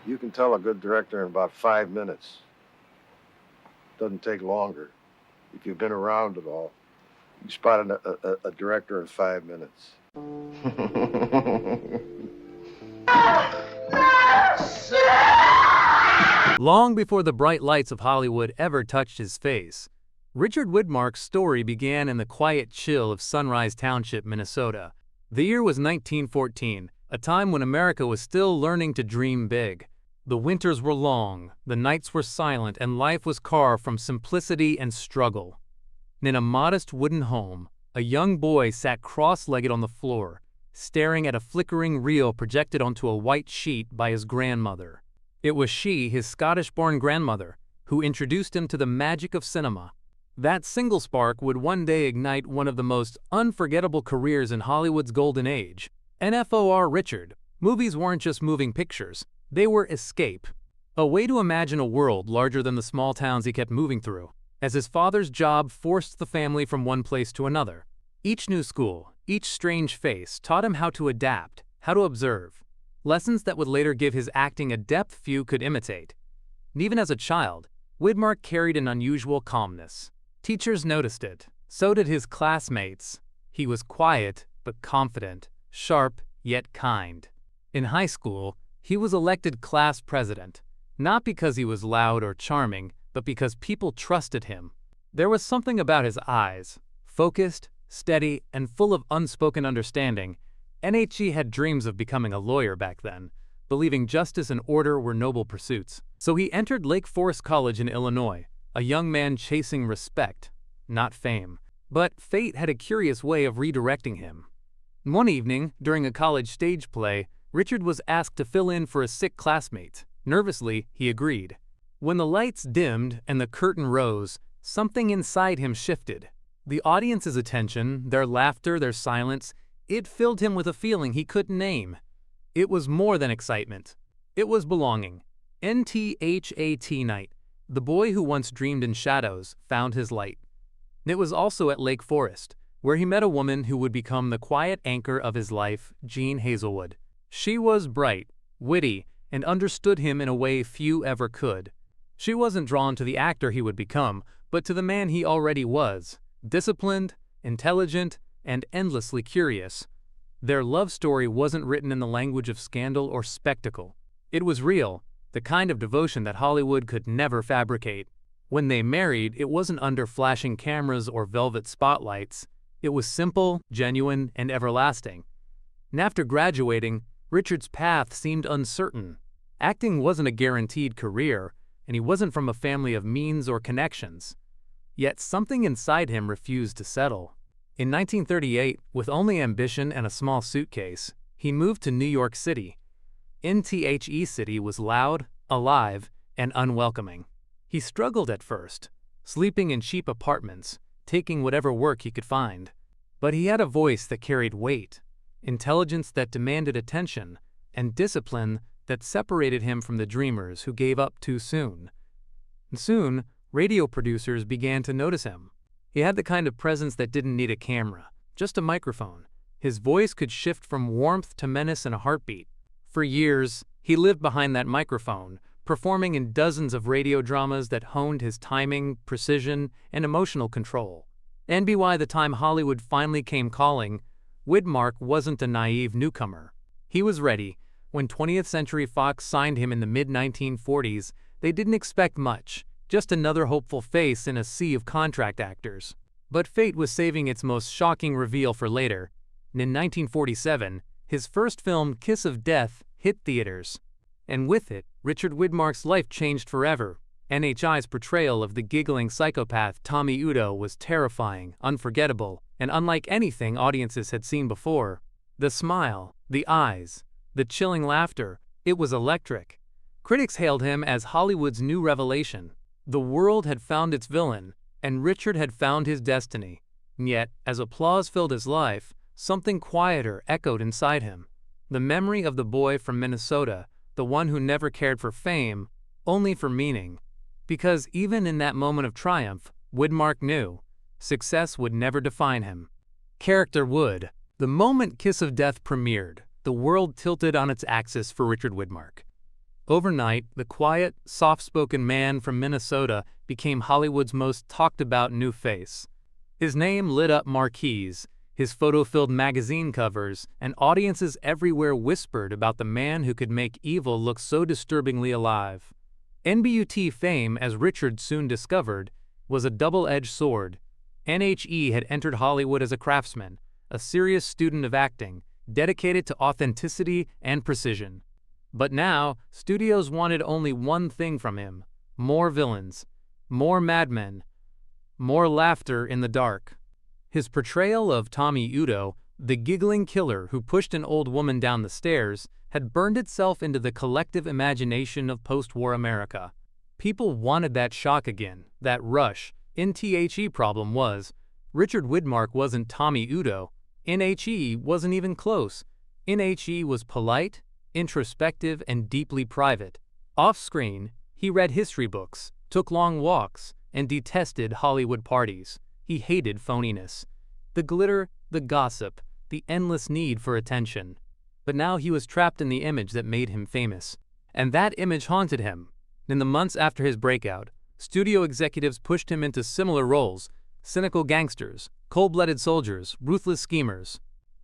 You can tell a good director in about 5 minutes. Doesn't take longer. If you've been around at all, you spot a director in 5 minutes. Long before the bright lights of Hollywood ever touched his face, Richard Widmark's story began in the quiet chill of Sunrise Township, Minnesota. The year was 1914, a time when America was still learning to dream big. The winters were long, the nights were silent, and life was carved from simplicity and struggle. In a modest wooden home, a young boy sat cross-legged on the floor, staring at a flickering reel projected onto a white sheet by his grandmother. It was she, his Scottish-born grandmother, who introduced him to the magic of cinema. That single spark would one day ignite one of the most unforgettable careers in Hollywood's golden age. For Richard, movies weren't just moving pictures, they were escape. A way to imagine a world larger than the small towns he kept moving through, as his father's job forced the family from one place to another. Each new school, each strange face taught him how to adapt, how to observe. Lessons that would later give his acting a depth few could imitate. And even as a child, Widmark carried an unusual calmness. Teachers noticed it. So did his classmates. He was quiet but confident, sharp yet kind. In high school, he was elected class president, not because he was loud or charming, but because people trusted him. There was something about his eyes, focused, steady, and full of unspoken understanding. NHE had dreams of becoming a lawyer back then, believing justice and order were noble pursuits. So he entered Lake Forest College in Illinois, a young man chasing respect, not fame. But fate had a curious way of redirecting him. One evening, during a college stage play, Richard was asked to fill in for a sick classmate. Nervously, he agreed. When the lights dimmed and the curtain rose, something inside him shifted. The audience's attention, their laughter, their silence, it filled him with a feeling he couldn't name. It was more than excitement. It was belonging. NTHAT night. The boy who once dreamed in shadows found his light. It was also at Lake Forest, where he met a woman who would become the quiet anchor of his life, Jean Hazelwood. She was bright, witty, and understood him in a way few ever could. She wasn't drawn to the actor he would become, but to the man he already was, disciplined, intelligent, and endlessly curious. Their love story wasn't written in the language of scandal or spectacle. It was real, the kind of devotion that Hollywood could never fabricate. When they married, it wasn't under flashing cameras or velvet spotlights. It was simple, genuine, and everlasting. And after graduating, Richard's path seemed uncertain. Acting wasn't a guaranteed career, and he wasn't from a family of means or connections. Yet something inside him refused to settle. In 1938, with only ambition and a small suitcase, he moved to New York City. NTHE City was loud, alive, and unwelcoming. He struggled at first, sleeping in cheap apartments, taking whatever work he could find. But he had a voice that carried weight, intelligence that demanded attention, and discipline that separated him from the dreamers who gave up too soon. And soon, radio producers began to notice him. He had the kind of presence that didn't need a camera, just a microphone. His voice could shift from warmth to menace in a heartbeat. For years, he lived behind that microphone, performing in dozens of radio dramas that honed his timing, precision, and emotional control. And by the time Hollywood finally came calling, Widmark wasn't a naive newcomer. He was ready. When 20th Century Fox signed him in the mid-1940s, they didn't expect much. Just another hopeful face in a sea of contract actors. But fate was saving its most shocking reveal for later. In 1947, his first film, Kiss of Death, hit theaters. And with it, Richard Widmark's life changed forever. NHI's portrayal of the giggling psychopath Tommy Udo was terrifying, unforgettable, and unlike anything audiences had seen before. The smile, the eyes, the chilling laughter, it was electric. Critics hailed him as Hollywood's new revelation. The world had found its villain, and Richard had found his destiny. And yet, as applause filled his life, something quieter echoed inside him. The memory of the boy from Minnesota, the one who never cared for fame, only for meaning. Because even in that moment of triumph, Widmark knew success would never define him. Character would. The moment Kiss of Death premiered, the world tilted on its axis for Richard Widmark. Overnight, the quiet, soft-spoken man from Minnesota became Hollywood's most talked-about new face. His name lit up marquees, his photo-filled magazine covers, and audiences everywhere whispered about the man who could make evil look so disturbingly alive. NBUT fame, as Richard soon discovered, was a double-edged sword. NHE had entered Hollywood as a craftsman, a serious student of acting, dedicated to authenticity and precision. But now, studios wanted only one thing from him: more villains, more madmen, more laughter in the dark. His portrayal of Tommy Udo, the giggling killer who pushed an old woman down the stairs, had burned itself into the collective imagination of post-war America. People wanted that shock again, that rush. NTHE problem was, Richard Widmark wasn't Tommy Udo. NHE wasn't even close. NHE was polite, introspective, and deeply private. Off-screen, he read history books, took long walks, and detested Hollywood parties. He hated phoniness. The glitter, the gossip, the endless need for attention. But now he was trapped in the image that made him famous. And that image haunted him. In the months after his breakout, studio executives pushed him into similar roles: cynical gangsters, cold-blooded soldiers, ruthless schemers.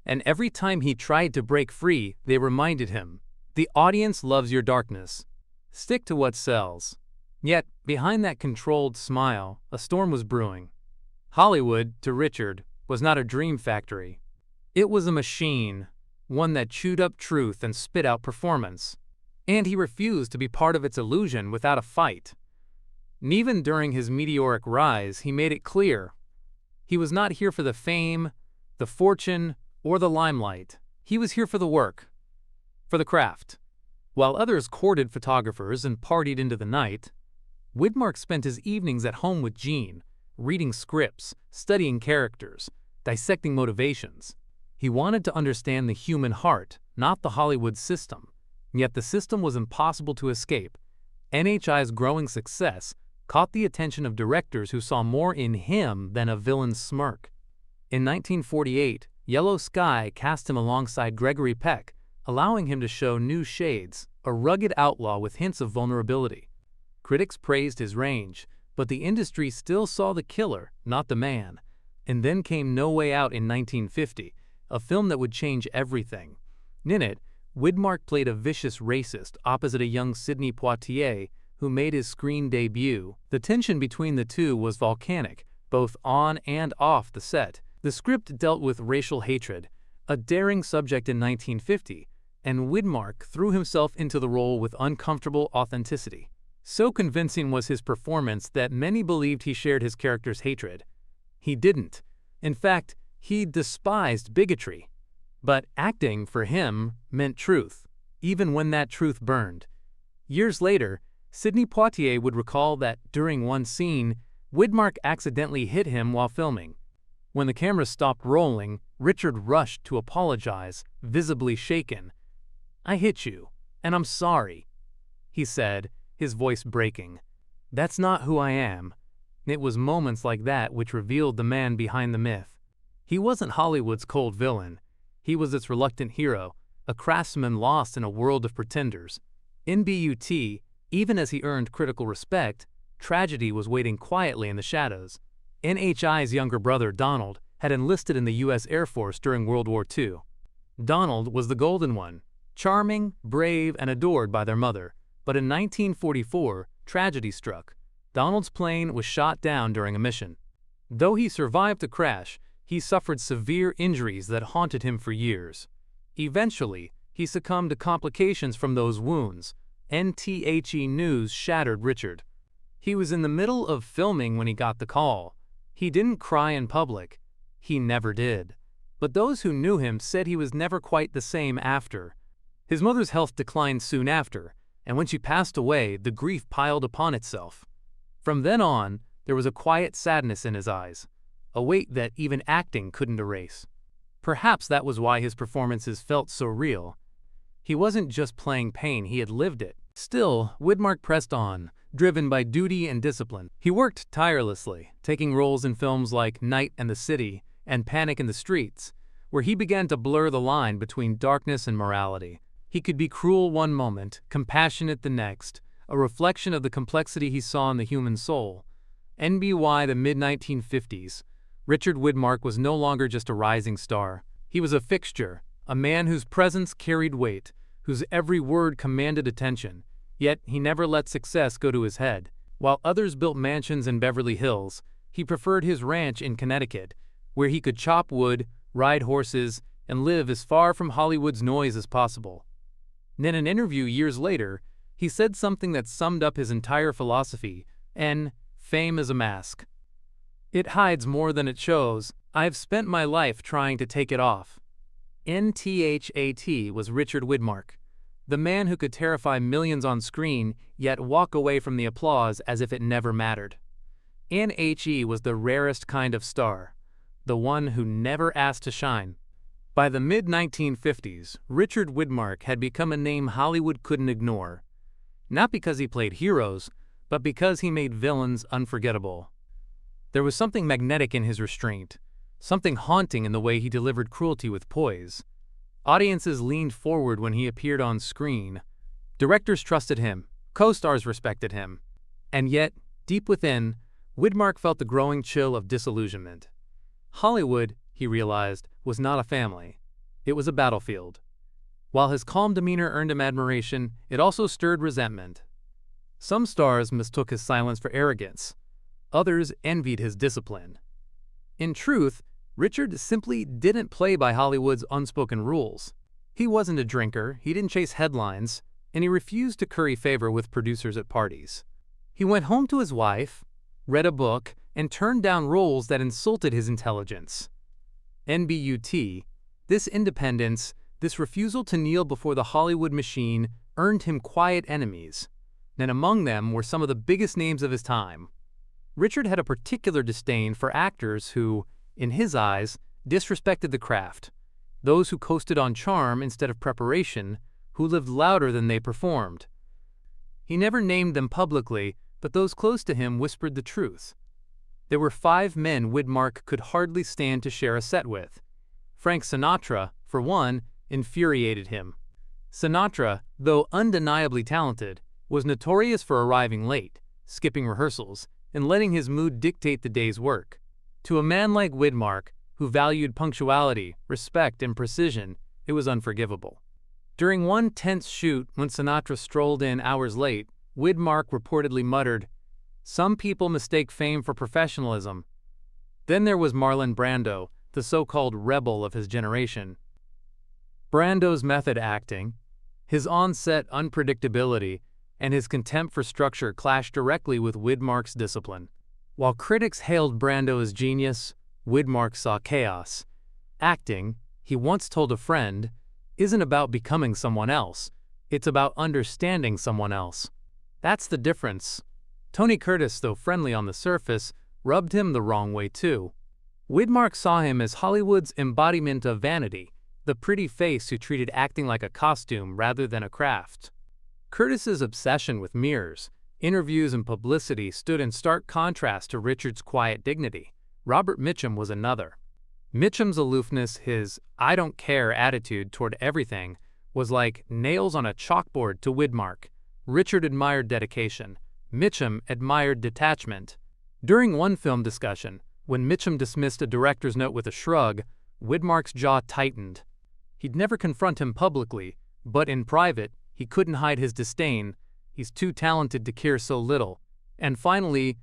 And every time he tried to break free, they reminded him, "The audience loves your darkness. Stick to what sells." Yet, behind that controlled smile, a storm was brewing. Hollywood, to Richard, was not a dream factory. It was a machine, one that chewed up truth and spit out performance. And he refused to be part of its illusion without a fight. And even during his meteoric rise, he made it clear he was not here for the fame, the fortune, or the limelight. He was here for the work, for the craft. While others courted photographers and partied into the night, Widmark spent his evenings at home with Jean, reading scripts, studying characters, dissecting motivations. He wanted to understand the human heart, not the Hollywood system. Yet the system was impossible to escape. NHI's growing success caught the attention of directors who saw more in him than a villain's smirk. In 1948, Yellow Sky cast him alongside Gregory Peck, allowing him to show new shades, a rugged outlaw with hints of vulnerability. Critics praised his range, but the industry still saw the killer, not the man. And then came No Way Out in 1950, a film that would change everything. In it, Widmark played a vicious racist opposite a young Sidney Poitier who made his screen debut. The tension between the two was volcanic, both on and off the set. The script dealt with racial hatred, a daring subject in 1950, and Widmark threw himself into the role with uncomfortable authenticity. So convincing was his performance that many believed he shared his character's hatred. He didn't. In fact, he despised bigotry. But acting, for him, meant truth, even when that truth burned. Years later, Sidney Poitier would recall that during one scene, Widmark accidentally hit him while filming. When the camera stopped rolling, Richard rushed to apologize, visibly shaken. "I hit you, and I'm sorry," he said, his voice breaking. "That's not who I am." It was moments like that which revealed the man behind the myth. He wasn't Hollywood's cold villain. He was its reluctant hero, a craftsman lost in a world of pretenders. In BUT, even as he earned critical respect, tragedy was waiting quietly in the shadows. NHI's younger brother, Donald, had enlisted in the U.S. Air Force during World War II. Donald was the golden one, charming, brave, and adored by their mother. But in 1944, tragedy struck. Donald's plane was shot down during a mission. Though he survived the crash, he suffered severe injuries that haunted him for years. Eventually, he succumbed to complications from those wounds. NTHE news shattered Richard. He was in the middle of filming when he got the call. He didn't cry in public. He never did. But those who knew him said he was never quite the same after. His mother's health declined soon after, and when she passed away, the grief piled upon itself. From then on, there was a quiet sadness in his eyes, a weight that even acting couldn't erase. Perhaps that was why his performances felt so real. He wasn't just playing pain, he had lived it. Still, Widmark pressed on, driven by duty and discipline. He worked tirelessly, taking roles in films like Night and the City and Panic in the Streets, where he began to blur the line between darkness and morality. He could be cruel one moment, compassionate the next, a reflection of the complexity he saw in the human soul. NBY the mid-1950s, Richard Widmark was no longer just a rising star. He was a fixture, a man whose presence carried weight, whose every word commanded attention. Yet he never let success go to his head. While others built mansions in Beverly Hills, he preferred his ranch in Connecticut, where he could chop wood, ride horses, and live as far from Hollywood's noise as possible. In an interview years later, he said something that summed up his entire philosophy: fame is a mask. It hides more than it shows. I've spent my life trying to take it off. NTHAT was Richard Widmark, the man who could terrify millions on screen, yet walk away from the applause as if it never mattered. NHE was the rarest kind of star, the one who never asked to shine. By the mid-1950s, Richard Widmark had become a name Hollywood couldn't ignore. Not because he played heroes, but because he made villains unforgettable. There was something magnetic in his restraint, something haunting in the way he delivered cruelty with poise. Audiences leaned forward when he appeared on screen. Directors trusted him, co-stars respected him. And yet, deep within, Widmark felt the growing chill of disillusionment. Hollywood, he realized, was not a family. It was a battlefield. While his calm demeanor earned him admiration, it also stirred resentment. Some stars mistook his silence for arrogance. Others envied his discipline. In truth, Richard simply didn't play by Hollywood's unspoken rules. He wasn't a drinker, he didn't chase headlines, and he refused to curry favor with producers at parties. He went home to his wife, read a book, and turned down roles that insulted his intelligence. NBUT, this independence, this refusal to kneel before the Hollywood machine earned him quiet enemies, and among them were some of the biggest names of his time. Richard had a particular disdain for actors who, in his eyes, disrespected the craft, those who coasted on charm instead of preparation, who lived louder than they performed. He never named them publicly, but those close to him whispered the truth. There were 5 men Widmark could hardly stand to share a set with. Frank Sinatra, for one, infuriated him. Sinatra, though undeniably talented, was notorious for arriving late, skipping rehearsals, and letting his mood dictate the day's work. To a man like Widmark, who valued punctuality, respect, and precision, it was unforgivable. During one tense shoot, when Sinatra strolled in hours late, Widmark reportedly muttered, "Some people mistake fame for professionalism." Then there was Marlon Brando, the so-called rebel of his generation. Brando's method acting, his on-set unpredictability, and his contempt for structure clashed directly with Widmark's discipline. While critics hailed Brando as genius, Widmark saw chaos. Acting, he once told a friend, isn't about becoming someone else, it's about understanding someone else. That's the difference. Tony Curtis, though friendly on the surface, rubbed him the wrong way too. Widmark saw him as Hollywood's embodiment of vanity, the pretty face who treated acting like a costume rather than a craft. Curtis's obsession with mirrors, interviews, and publicity stood in stark contrast to Richard's quiet dignity. Robert Mitchum was another. Mitchum's aloofness, his "I don't care" attitude toward everything, was like nails on a chalkboard to Widmark. Richard admired dedication. Mitchum admired detachment. During one film discussion, when Mitchum dismissed a director's note with a shrug, Widmark's jaw tightened. He'd never confront him publicly, but in private, he couldn't hide his disdain. He's too talented to care so little. And finally,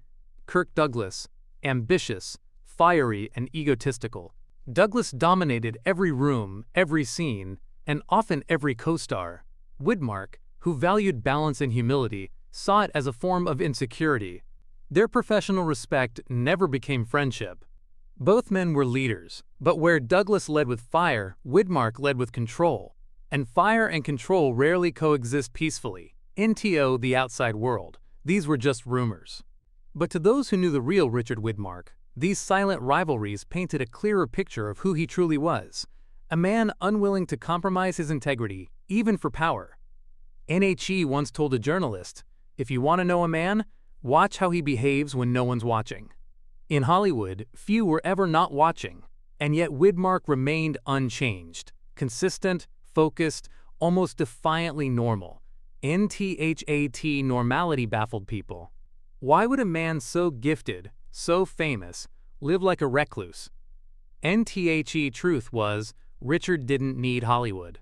Kirk Douglas, ambitious, fiery, and egotistical. Douglas dominated every room, every scene, and often every co-star. Widmark, who valued balance and humility, saw it as a form of insecurity. Their professional respect never became friendship. Both men were leaders, but where Douglas led with fire, Widmark led with control. And fire and control rarely coexist peacefully. NTO, the outside world. These were just rumors. But to those who knew the real Richard Widmark, these silent rivalries painted a clearer picture of who he truly was. A man unwilling to compromise his integrity, even for power. NHE once told a journalist, "If you want to know a man, watch how he behaves when no one's watching." In Hollywood, few were ever not watching, and yet Widmark remained unchanged, consistent, focused, almost defiantly normal. NTHAT normality baffled people. Why would a man so gifted, so famous, live like a recluse? NTHE truth was, Richard didn't need Hollywood.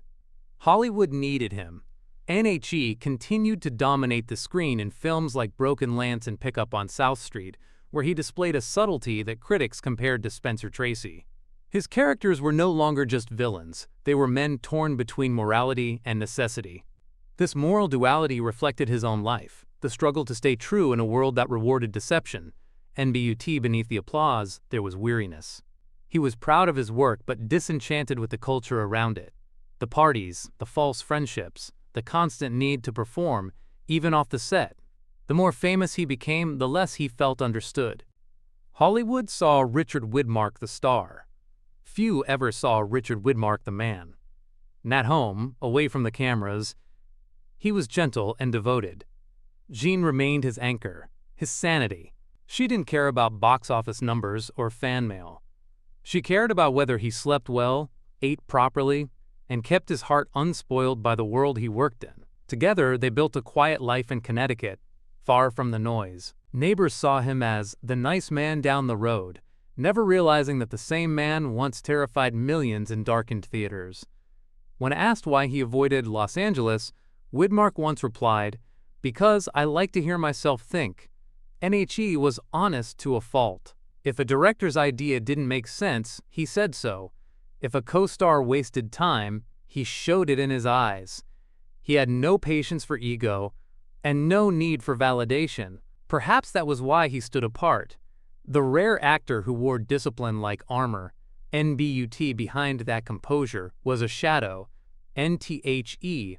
Hollywood needed him. NHE continued to dominate the screen in films like Broken Lance and Pickup on South Street, where he displayed a subtlety that critics compared to Spencer Tracy. His characters were no longer just villains, they were men torn between morality and necessity. This moral duality reflected his own life, the struggle to stay true in a world that rewarded deception. NBUT beneath the applause, there was weariness. He was proud of his work but disenchanted with the culture around it. The parties, the false friendships, the constant need to perform, even off the set. The more famous he became, the less he felt understood. Hollywood saw Richard Widmark the star. Few ever saw Richard Widmark the man. And at home, away from the cameras, he was gentle and devoted. Jean remained his anchor, his sanity. She didn't care about box office numbers or fan mail. She cared about whether he slept well, ate properly, and kept his heart unspoiled by the world he worked in. Together, they built a quiet life in Connecticut, far from the noise. Neighbors saw him as the nice man down the road, never realizing that the same man once terrified millions in darkened theaters. When asked why he avoided Los Angeles, Widmark once replied, "Because I like to hear myself think." NHE was honest to a fault. If a director's idea didn't make sense, he said so. If a co-star wasted time, he showed it in his eyes. He had no patience for ego and no need for validation. Perhaps that was why he stood apart. The rare actor who wore discipline like armor, NBUT behind that composure, was a shadow. NTHE,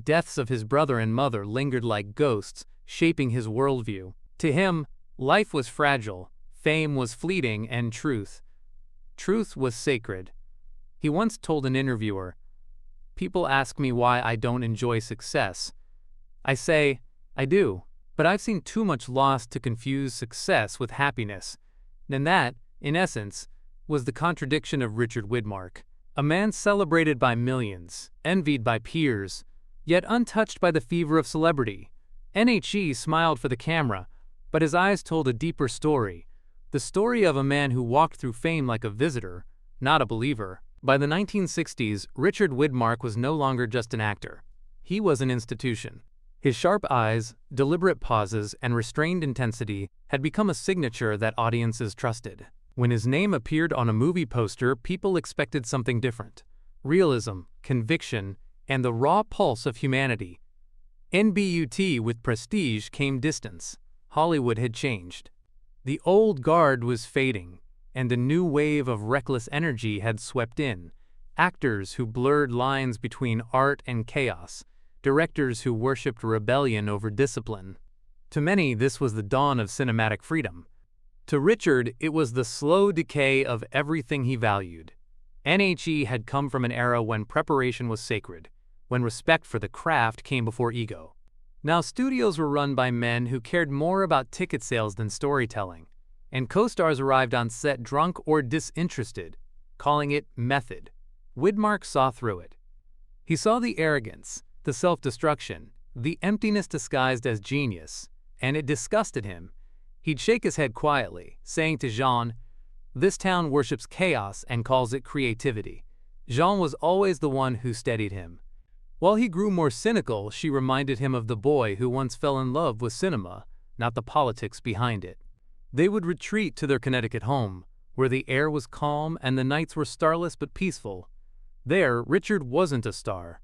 deaths of his brother and mother lingered like ghosts, shaping his worldview. To him, life was fragile, fame was fleeting, and truth was sacred. He once told an interviewer, "People ask me why I don't enjoy success. I say, I do, but I've seen too much loss to confuse success with happiness." And that, in essence, was the contradiction of Richard Widmark. A man celebrated by millions, envied by peers, yet untouched by the fever of celebrity. NHE smiled for the camera, but his eyes told a deeper story. The story of a man who walked through fame like a visitor, not a believer. By the 1960s, Richard Widmark was no longer just an actor. He was an institution. His sharp eyes, deliberate pauses, and restrained intensity had become a signature that audiences trusted. When his name appeared on a movie poster, people expected something different: realism, conviction, and the raw pulse of humanity. NBUT with prestige came distance. Hollywood had changed. The old guard was fading, and a new wave of reckless energy had swept in. Actors who blurred lines between art and chaos, directors who worshipped rebellion over discipline. To many, this was the dawn of cinematic freedom. To Richard, it was the slow decay of everything he valued. NHE had come from an era when preparation was sacred, when respect for the craft came before ego. Now studios were run by men who cared more about ticket sales than storytelling, and co-stars arrived on set drunk or disinterested, calling it method. Widmark saw through it. He saw the arrogance, the self-destruction, the emptiness disguised as genius, and it disgusted him. He'd shake his head quietly, saying to Jean, "This town worships chaos and calls it creativity." Jean was always the one who steadied him. While he grew more cynical, she reminded him of the boy who once fell in love with cinema, not the politics behind it. They would retreat to their Connecticut home, where the air was calm and the nights were starless but peaceful. There, Richard wasn't a star.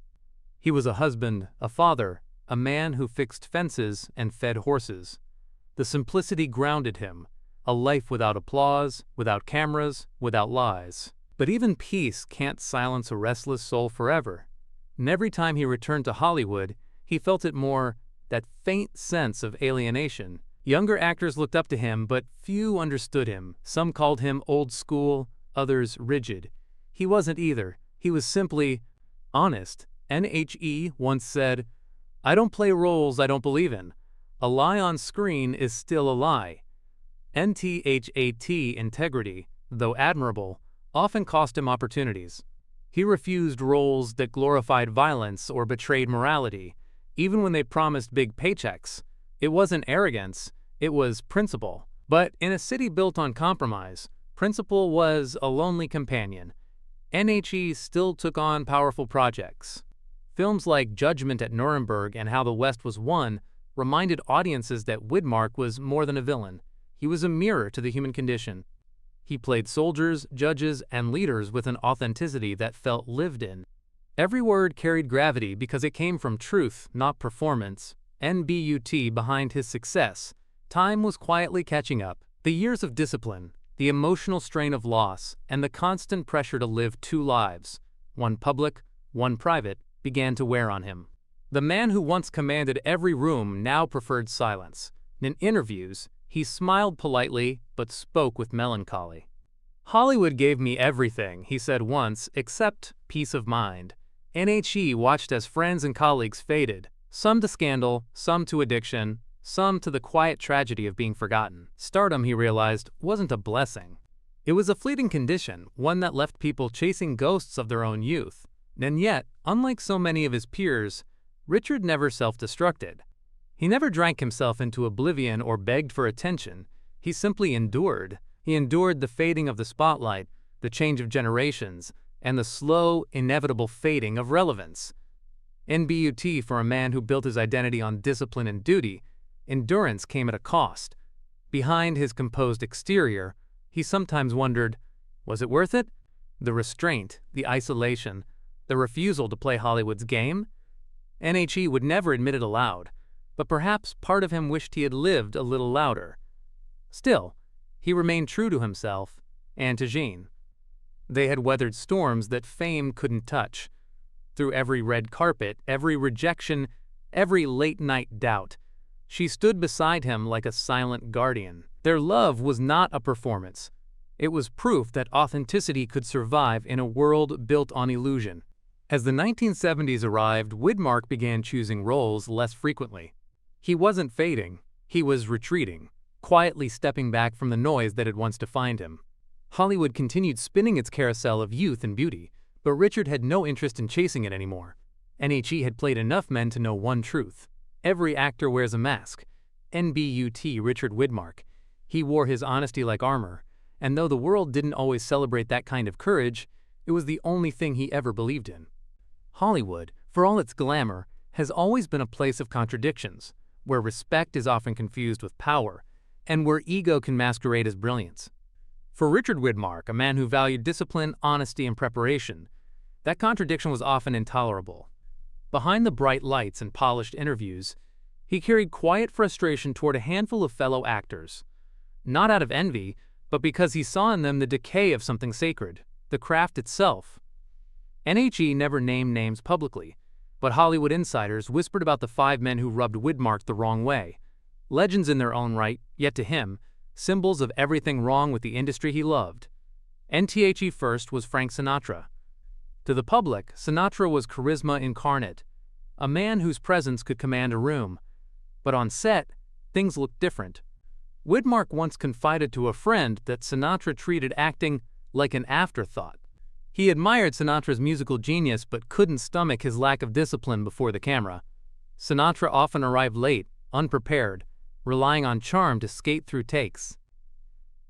He was a husband, a father, a man who fixed fences and fed horses. The simplicity grounded him, a life without applause, without cameras, without lies. But even peace can't silence a restless soul forever. And every time he returned to Hollywood, he felt it more, that faint sense of alienation. Younger actors looked up to him, but few understood him. Some called him old school, others rigid. He wasn't either. He was simply honest. NHE once said, "I don't play roles I don't believe in. A lie on screen is still a lie." NTHAT integrity, though admirable, often cost him opportunities. He refused roles that glorified violence or betrayed morality, even when they promised big paychecks. It wasn't arrogance, it was principle. But in a city built on compromise, principle was a lonely companion. NHE still took on powerful projects. Films like Judgment at Nuremberg and How the West Was Won reminded audiences that Widmark was more than a villain. He was a mirror to the human condition. He played soldiers, judges, and leaders with an authenticity that felt lived in. Every word carried gravity because it came from truth, not performance. NBUT behind his success. Time was quietly catching up. The years of discipline, the emotional strain of loss, and the constant pressure to live two lives, one public, one private, began to wear on him. The man who once commanded every room now preferred silence. In interviews, he smiled politely but spoke with melancholy. "Hollywood gave me everything," he said once, "except peace of mind." NHE watched as friends and colleagues faded, some to scandal, some to addiction, some to the quiet tragedy of being forgotten. Stardom, he realized, wasn't a blessing. It was a fleeting condition, one that left people chasing ghosts of their own youth. And yet, unlike so many of his peers, Richard never self-destructed. He never drank himself into oblivion or begged for attention. He simply endured. He endured the fading of the spotlight, the change of generations, and the slow, inevitable fading of relevance. NBUT for a man who built his identity on discipline and duty, endurance came at a cost. Behind his composed exterior, he sometimes wondered, was it worth it? The restraint, the isolation, the refusal to play Hollywood's game? NHE would never admit it aloud, but perhaps part of him wished he had lived a little louder. Still, he remained true to himself and to Jean. They had weathered storms that fame couldn't touch. Through every red carpet, every rejection, every late-night doubt, she stood beside him like a silent guardian. Their love was not a performance. It was proof that authenticity could survive in a world built on illusion. As the 1970s arrived, Widmark began choosing roles less frequently. He wasn't fading, he was retreating, quietly stepping back from the noise that had once defined him. Hollywood continued spinning its carousel of youth and beauty, but Richard had no interest in chasing it anymore. NHE had played enough men to know one truth. Every actor wears a mask. NBUT Richard Widmark. He wore his honesty like armor, and though the world didn't always celebrate that kind of courage, it was the only thing he ever believed in. Hollywood, for all its glamour, has always been a place of contradictions, where respect is often confused with power, and where ego can masquerade as brilliance. For Richard Widmark, a man who valued discipline, honesty, and preparation, that contradiction was often intolerable. Behind the bright lights and polished interviews, he carried quiet frustration toward a handful of fellow actors. Not out of envy, but because he saw in them the decay of something sacred, the craft itself. NHE never named names publicly, but Hollywood insiders whispered about the 5 men who rubbed Widmark the wrong way. Legends in their own right, yet to him, symbols of everything wrong with the industry he loved. NTHE first was Frank Sinatra. To the public, Sinatra was charisma incarnate, a man whose presence could command a room. But on set, things looked different. Widmark once confided to a friend that Sinatra treated acting like an afterthought. He admired Sinatra's musical genius but couldn't stomach his lack of discipline before the camera. Sinatra often arrived late, unprepared, relying on charm to skate through takes.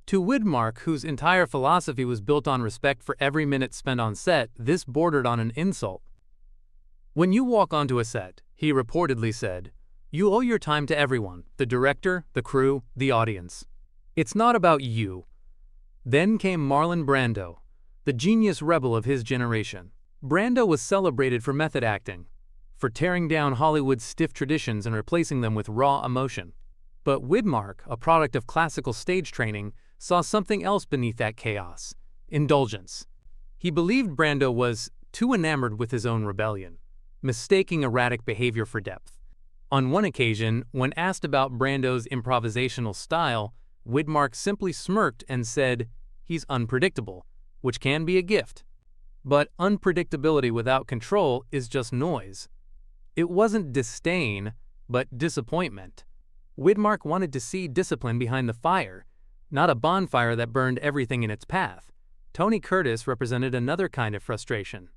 To Widmark, whose entire philosophy was built on respect for every minute spent on set, this bordered on an insult. "When you walk onto a set," he reportedly said, "you owe your time to everyone, the director, the crew, the audience. It's not about you." Then came Marlon Brando, the genius rebel of his generation. Brando was celebrated for method acting, for tearing down Hollywood's stiff traditions and replacing them with raw emotion. But Widmark, a product of classical stage training, saw something else beneath that chaos: indulgence. He believed Brando was too enamored with his own rebellion, mistaking erratic behavior for depth. On one occasion, when asked about Brando's improvisational style, Widmark simply smirked and said, "He's unpredictable," which can be a gift. But unpredictability without control is just noise. It wasn't disdain, but disappointment. Widmark wanted to see discipline behind the fire, not a bonfire that burned everything in its path. Tony Curtis represented another kind of frustration.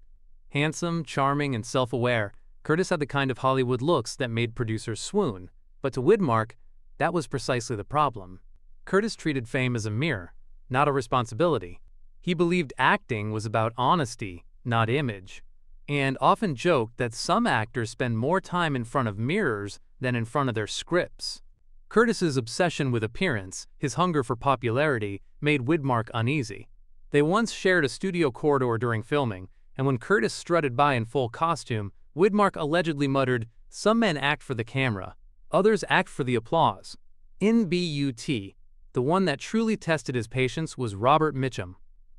Handsome, charming, and self-aware, Curtis had the kind of Hollywood looks that made producers swoon. But to Widmark, that was precisely the problem. Curtis treated fame as a mirror, not a responsibility. He believed acting was about honesty, not image, and often joked that some actors spend more time in front of mirrors than in front of their scripts. Curtis's obsession with appearance, his hunger for popularity, made Widmark uneasy. They once shared a studio corridor during filming, and when Curtis strutted by in full costume, Widmark allegedly muttered, "Some men act for the camera, others act for the applause." In BUT, the one that truly tested his patience was Robert Mitchum.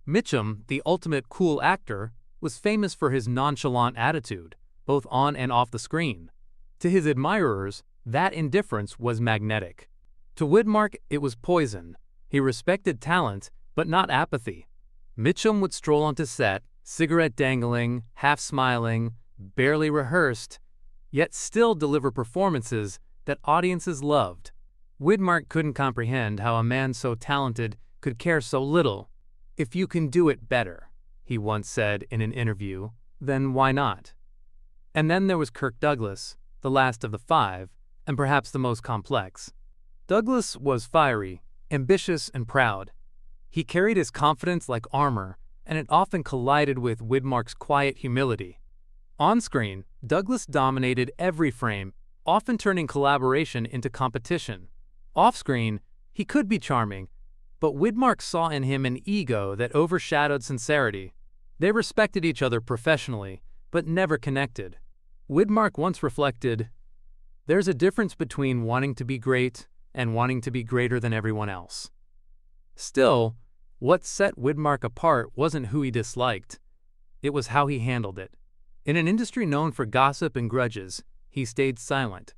Mitchum, the ultimate cool actor, was famous for his nonchalant attitude, both on and off the screen. To his admirers, that indifference was magnetic. To Widmark, it was poison. He respected talent, but not apathy. Mitchum would stroll onto set, cigarette dangling, half smiling, barely rehearsed, yet still deliver performances that audiences loved. Widmark couldn't comprehend how a man so talented could care so little. "If you can do it better," he once said in an interview, "then why not?" And then there was Kirk Douglas, the last of the five, and perhaps the most complex. Douglas was fiery, ambitious, and proud. He carried his confidence like armor, and it often collided with Widmark's quiet humility. On screen, Douglas dominated every frame, often turning collaboration into competition. Off-screen, he could be charming, but Widmark saw in him an ego that overshadowed sincerity. They respected each other professionally, but never connected. Widmark once reflected, "There's a difference between wanting to be great and wanting to be greater than everyone else." Still, what set Widmark apart wasn't who he disliked. It was how he handled it. In an industry known for gossip and grudges, he stayed silent.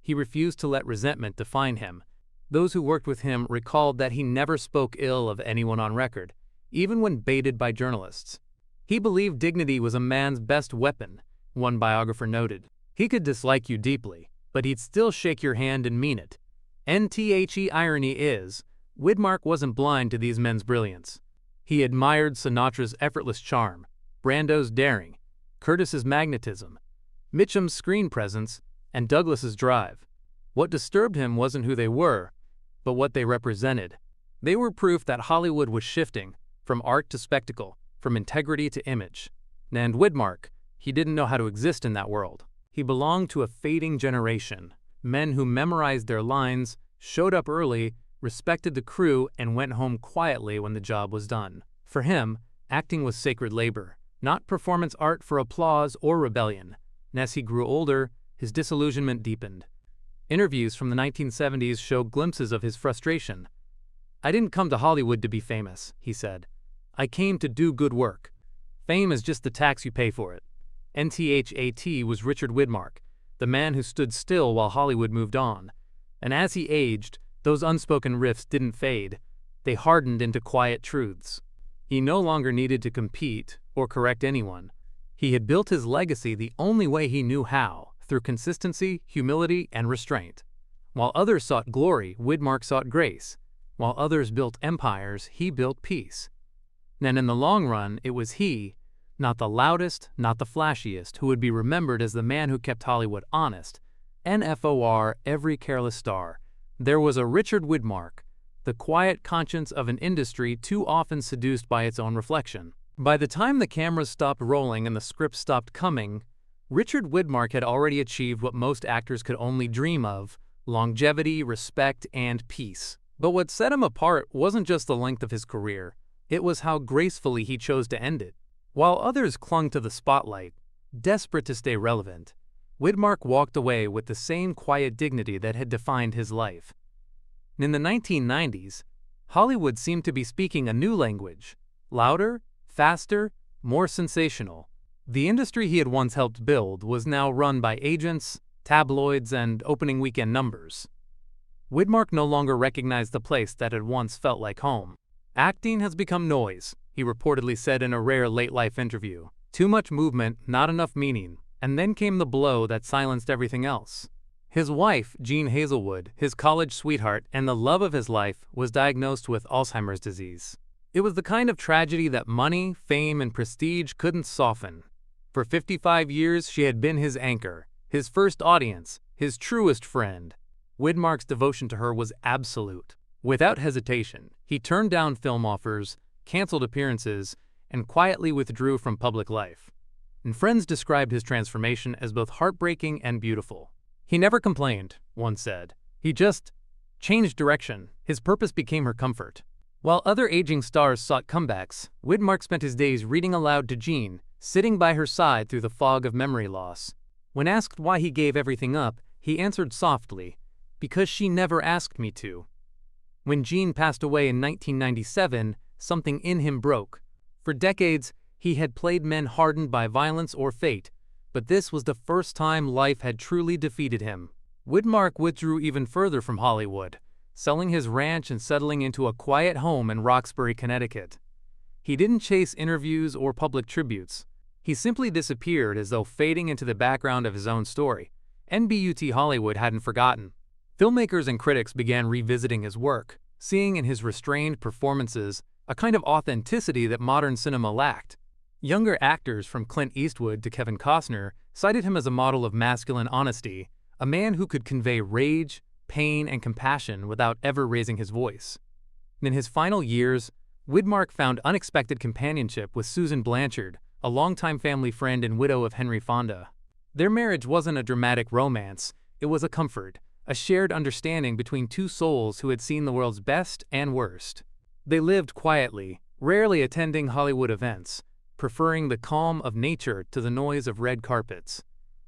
He refused to let resentment define him. Those who worked with him recalled that he never spoke ill of anyone on record, even when baited by journalists. He believed dignity was a man's best weapon, one biographer noted. He could dislike you deeply, but he'd still shake your hand and mean it. The irony is, Widmark wasn't blind to these men's brilliance. He admired Sinatra's effortless charm, Brando's daring, Curtis's magnetism, Mitchum's screen presence, and Douglas's drive. What disturbed him wasn't who they were, but what they represented. They were proof that Hollywood was shifting, from art to spectacle, from integrity to image. And Widmark, he didn't know how to exist in that world. He belonged to a fading generation, men who memorized their lines, showed up early, respected the crew, and went home quietly when the job was done. For him, acting was sacred labor, not performance art for applause or rebellion. And as he grew older, his disillusionment deepened. Interviews from the 1970s show glimpses of his frustration. "I didn't come to Hollywood to be famous," he said. "I came to do good work. Fame is just the tax you pay for it." NTHAT was Richard Widmark, the man who stood still while Hollywood moved on. And as he aged, those unspoken rifts didn't fade. They hardened into quiet truths. He no longer needed to compete or correct anyone. He had built his legacy the only way he knew how, through consistency, humility, and restraint. While others sought glory, Widmark sought grace. While others built empires, he built peace. And in the long run, it was he, not the loudest, not the flashiest, who would be remembered as the man who kept Hollywood honest. NFOR, every careless star. There was a Richard Widmark, the quiet conscience of an industry too often seduced by its own reflection. By the time the cameras stopped rolling and the scripts stopped coming, Richard Widmark had already achieved what most actors could only dream of: longevity, respect, and peace. But what set him apart wasn't just the length of his career, it was how gracefully he chose to end it. While others clung to the spotlight, desperate to stay relevant, Widmark walked away with the same quiet dignity that had defined his life. In the 1990s, Hollywood seemed to be speaking a new language: louder, faster, more sensational. The industry he had once helped build was now run by agents, tabloids, and opening weekend numbers. Widmark no longer recognized the place that had once felt like home. "Acting has become noise," he reportedly said in a rare late-life interview. "Too much movement, not enough meaning." And then came the blow that silenced everything else. His wife, Jean Hazelwood, his college sweetheart and the love of his life, was diagnosed with Alzheimer's disease. It was the kind of tragedy that money, fame, and prestige couldn't soften. For 55 years, she had been his anchor, his first audience, his truest friend. Widmark's devotion to her was absolute. Without hesitation, he turned down film offers, canceled appearances, and quietly withdrew from public life. And friends described his transformation as both heartbreaking and beautiful. He never complained, one said. He just changed direction. His purpose became her comfort. While other aging stars sought comebacks, Widmark spent his days reading aloud to Jean, sitting by her side through the fog of memory loss. When asked why he gave everything up, he answered softly, "Because she never asked me to." When Jean passed away in 1997, something in him broke. For decades, he had played men hardened by violence or fate, but this was the first time life had truly defeated him. Widmark withdrew even further from Hollywood, selling his ranch and settling into a quiet home in Roxbury, Connecticut. He didn't chase interviews or public tributes. He simply disappeared as though fading into the background of his own story. NBUT Hollywood hadn't forgotten. Filmmakers and critics began revisiting his work, seeing in his restrained performances a kind of authenticity that modern cinema lacked. Younger actors from Clint Eastwood to Kevin Costner cited him as a model of masculine honesty, a man who could convey rage, pain, and compassion without ever raising his voice. In his final years, Widmark found unexpected companionship with Susan Blanchard, a longtime family friend and widow of Henry Fonda. Their marriage wasn't a dramatic romance, it was a comfort, a shared understanding between two souls who had seen the world's best and worst. They lived quietly, rarely attending Hollywood events, preferring the calm of nature to the noise of red carpets.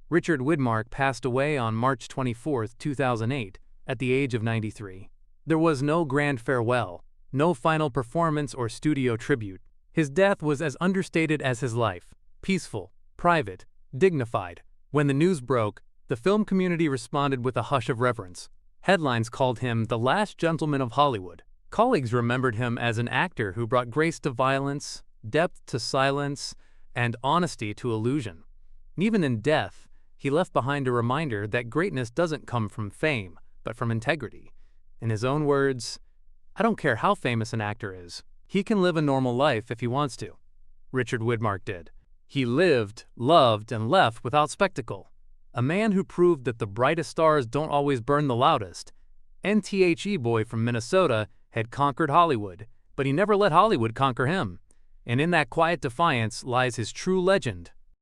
Richard Widmark passed away on March 24, 2008, at the age of 93. There was no grand farewell, no final performance or studio tribute. His death was as understated as his life, peaceful, private, dignified. When the news broke, the film community responded with a hush of reverence. Headlines called him the last gentleman of Hollywood. Colleagues remembered him as an actor who brought grace to violence, depth to silence, and honesty to illusion. Even in death, he left behind a reminder that greatness doesn't come from fame, but from integrity. In his own words, "I don't care how famous an actor is. He can live a normal life if he wants to." Richard Widmark did. He lived, loved, and left without spectacle. A man who proved that the brightest stars don't always burn the loudest. NTHE boy from Minnesota had conquered Hollywood, but he never let Hollywood conquer him. And in that quiet defiance lies his true legend.